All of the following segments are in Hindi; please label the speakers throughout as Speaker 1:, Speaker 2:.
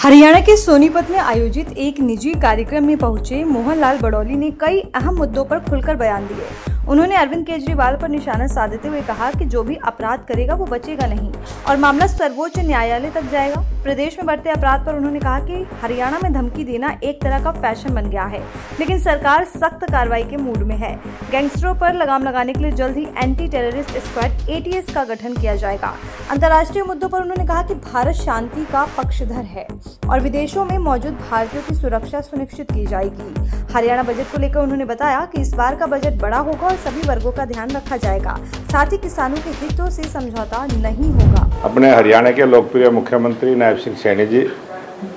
Speaker 1: हरियाणा के सोनीपत में आयोजित एक निजी कार्यक्रम में पहुंचे मोहनलाल बड़ौली ने कई अहम मुद्दों पर खुलकर बयान दिए। उन्होंने अरविंद केजरीवाल पर निशाना साधते हुए कहा कि जो भी अपराध करेगा वो बचेगा नहीं और मामला सर्वोच्च न्यायालय तक जाएगा। प्रदेश में बढ़ते अपराध पर उन्होंने कहा कि हरियाणा में धमकी देना एक तरह का फैशन बन गया है, लेकिन सरकार सख्त कार्रवाई के मूड में है। गैंगस्टरों पर लगाम लगाने के लिए जल्द ही एंटी टेररिस्ट स्क्वाड ATS का गठन किया जाएगा। अंतर्राष्ट्रीय मुद्दों पर उन्होंने कहा कि भारत शांति का पक्षधर है और विदेशों में मौजूद भारतीयों की सुरक्षा सुनिश्चित की जाएगी। हरियाणा बजट को लेकर उन्होंने बताया कि इस बार का बजट बड़ा होगा और सभी वर्गों का ध्यान रखा जाएगा, साथ ही किसानों के हितों से समझौता नहीं होगा। अपने
Speaker 2: हरियाणा के लोकप्रिय मुख्यमंत्री नायब सिंह सैनी जी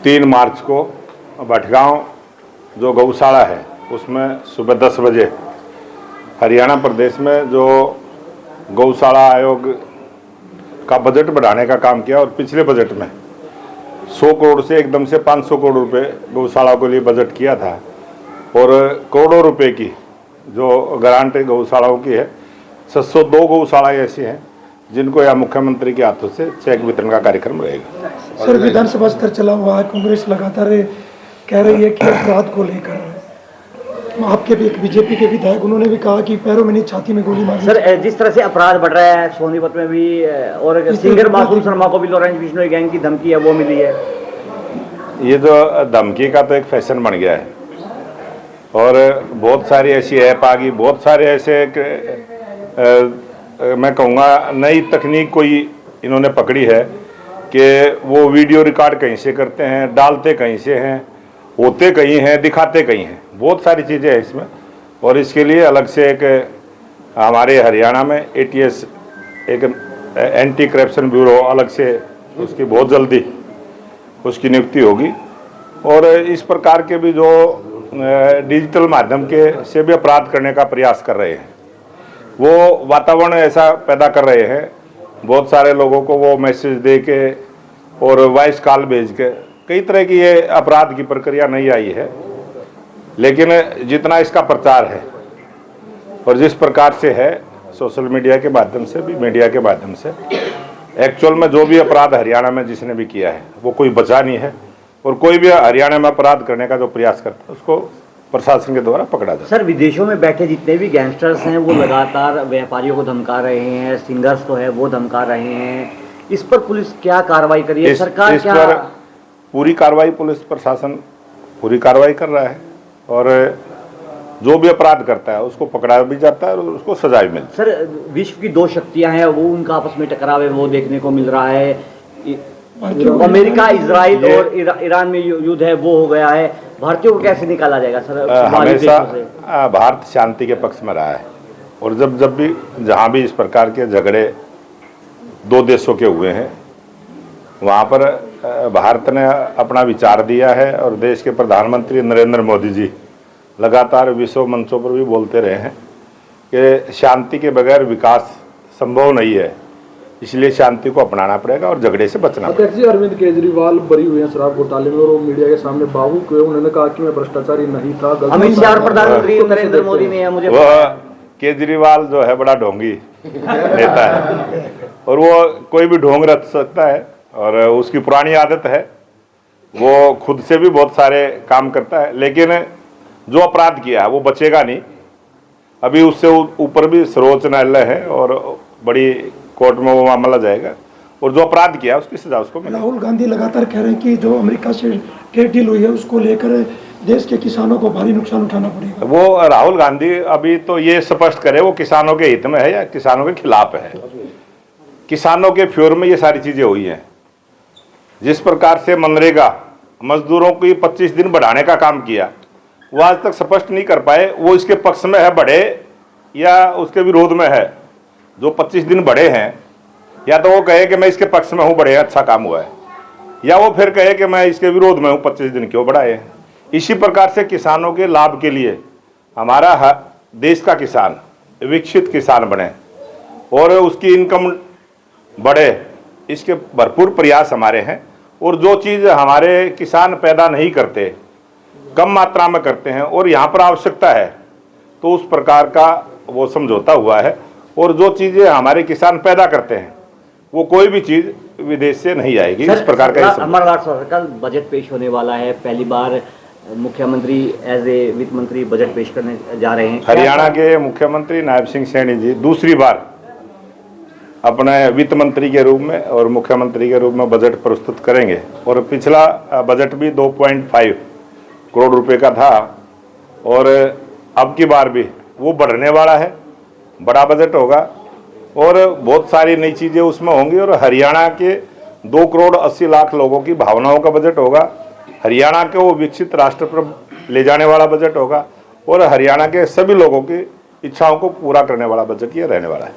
Speaker 2: 3 मार्च को भटगांव जो गौशाला है उसमें सुबह 10 बजे हरियाणा प्रदेश में जो गौशाला आयोग का बजट बढ़ाने का काम किया और पिछले बजट में 100 करोड़ से एकदम से 500 करोड़ रुपए गौशाला के लिए बजट किया था और करोड़ों रुपए की जो ग्रांट गौशालाओं की है 702 गौशाला ऐसी हैं जिनको या मुख्यमंत्री के हाथों से चेक वितरण का कार्यक्रम रहेगा।
Speaker 3: सर, विधानसभा स्तर चला हुआ है, कांग्रेस लगातार कह रही है कि अपराध को लेकर आपके भी एक बीजेपी के विधायक उन्होंने भी कहा कि पैरों में नहीं छाती में गोली मारी।
Speaker 4: सर, जिस तरह से अपराध बढ़ रहा है सोनीपत में भी और सिंगर मासूम शर्मा को भी लॉरेंस बिश्नोई गैंग की धमकी है वो मिली है।
Speaker 2: ये जो धमकी का तो एक फैशन बन गया है और बहुत सारी ऐसी ऐप आ गई, बहुत सारे ऐसे मैं कहूँगा नई तकनीक कोई इन्होंने पकड़ी है कि वो वीडियो रिकॉर्ड कहीं से करते हैं, डालते कहीं से हैं, होते कहीं हैं, दिखाते कहीं हैं, बहुत सारी चीज़ें हैं इसमें। और इसके लिए अलग से एक हमारे हरियाणा में ATS एक एंटी करप्शन ब्यूरो अलग से उसकी बहुत जल्दी उसकी नियुक्ति होगी और इस प्रकार के भी जो डिजिटल माध्यम के से भी अपराध करने का प्रयास कर रहे हैं वो वातावरण ऐसा पैदा कर रहे हैं, बहुत सारे लोगों को वो मैसेज दे के और वॉइस कॉल भेज के कई तरह की ये अपराध की प्रक्रिया नहीं आई है। लेकिन जितना इसका प्रचार है और जिस प्रकार से है सोशल मीडिया के माध्यम से भी मीडिया के माध्यम से एक्चुअल में जो भी अपराध हरियाणा में जिसने भी किया है वो कोई बचा नहीं है और कोई भी हरियाणा में अपराध करने का जो प्रयास करता है उसको प्रशासन के द्वारा पकड़ा जाए।
Speaker 4: सर, विदेशों में बैठे जितने भी गैंगस्टर्स हैं वो लगातार व्यापारियों को धमका रहे हैं, सिंगर्स तो है वो धमका रहे हैं, इस पर पुलिस क्या कार्रवाई कर रही है? सरकार
Speaker 2: इस
Speaker 4: क्या
Speaker 2: पर पूरी कार्रवाई पुलिस प्रशासन पूरी कार्रवाई कर रहा है और जो भी अपराध करता है उसको पकड़ा भी जाता है और उसको सजा भी मिलती है।
Speaker 4: सर, विश्व की 2 शक्तियां हैं वो उनका आपस में टकराव है वो देखने को मिल रहा है। अमेरिका, इजराइल और ईरान में युद्ध है वो हो गया है, भारतीयों को कैसे निकाला जाएगा? सर,
Speaker 2: हमेशा भारत शांति के पक्ष में रहा है और जब भी जहाँ भी इस प्रकार के झगड़े 2 देशों के हुए हैं वहाँ पर भारत ने अपना विचार दिया है और देश के प्रधानमंत्री नरेंद्र मोदी जी लगातार विश्व मंचों पर भी बोलते रहे हैं कि शांति के बगैर विकास संभव नहीं है, इसलिए शांति को अपनाना पड़ेगा और झगड़े से बचना पड़ेगा।
Speaker 5: जी, अरविंद केजरीवाल बरी हुए हैं शराब घोटाले में और वो मीडिया के सामने बाबूक हुए, उन्होंने कहा कि मैं भ्रष्टाचारी नहीं था।
Speaker 4: अमित शाह और प्रधानमंत्री नरेंद्र मोदी ने है, मुझे
Speaker 2: केजरीवाल जो है बड़ा ढोंगी नेता है और वो कोई भी ढोंग रच सकता है और उसकी पुरानी आदत है, वो खुद से भी बहुत सारे काम करता है, लेकिन जो अपराध किया है वो बचेगा नहीं। अभी उससे ऊपर भी सर्वोच्च न्यायालय है और बड़ी कोर्ट में वो मामला जाएगा और जो अपराध किया उसकी सजा उसको मिलेगी।
Speaker 3: राहुल गांधी लगातार कह रहे हैं कि जो अमेरिका से ट्रेड डील हुई है उसको लेकर देश के किसानों को भारी नुकसान उठाना पड़ेगा।
Speaker 2: वो राहुल गांधी अभी तो ये स्पष्ट करे वो किसानों के हित में है या किसानों के खिलाफ है। किसानों के फेवर में ये सारी चीजें हुई हैं। जिस प्रकार से मनरेगा मजदूरों की 25 दिन बढ़ाने का काम किया वो आज तक स्पष्ट नहीं कर पाए वो इसके पक्ष में है बढ़े या उसके विरोध में है। जो 25 दिन बढ़े हैं या तो वो कहे कि मैं इसके पक्ष में हूँ, बढ़े अच्छा काम हुआ है, या वो फिर कहे कि मैं इसके विरोध में हूँ, 25 दिन क्यों बढ़ाए हैं। इसी प्रकार से किसानों के लाभ के लिए हमारा देश का किसान विकसित किसान बने और उसकी इनकम बढ़े, इसके भरपूर प्रयास हमारे हैं। और जो चीज़ हमारे किसान पैदा नहीं करते, कम मात्रा में करते हैं और यहाँ पर आवश्यकता है तो उस प्रकार का वो समझौता हुआ है। और जो चीज़ें हमारे किसान पैदा करते हैं वो कोई भी चीज विदेश से नहीं आएगी। इस प्रकार का
Speaker 4: अमरनाथ कल बजट पेश होने वाला है, पहली बार मुख्यमंत्री एज ए वित्त मंत्री बजट पेश करने जा रहे हैं।
Speaker 2: हरियाणा के मुख्यमंत्री नायब सिंह सैनी जी दूसरी बार अपने वित्त मंत्री के रूप में और मुख्यमंत्री के रूप में बजट प्रस्तुत करेंगे। और पिछला बजट भी 2.5 करोड़ रुपए का था और अब की बार भी वो बढ़ने वाला है, बड़ा बजट होगा और बहुत सारी नई चीज़ें उसमें होंगी। और हरियाणा के 2 करोड़ 80 लाख लोगों की भावनाओं का बजट होगा। हरियाणा को विकसित राष्ट्र पर ले जाने वाला बजट होगा और हरियाणा के सभी लोगों की इच्छाओं को पूरा करने वाला बजट ये रहने वाला है।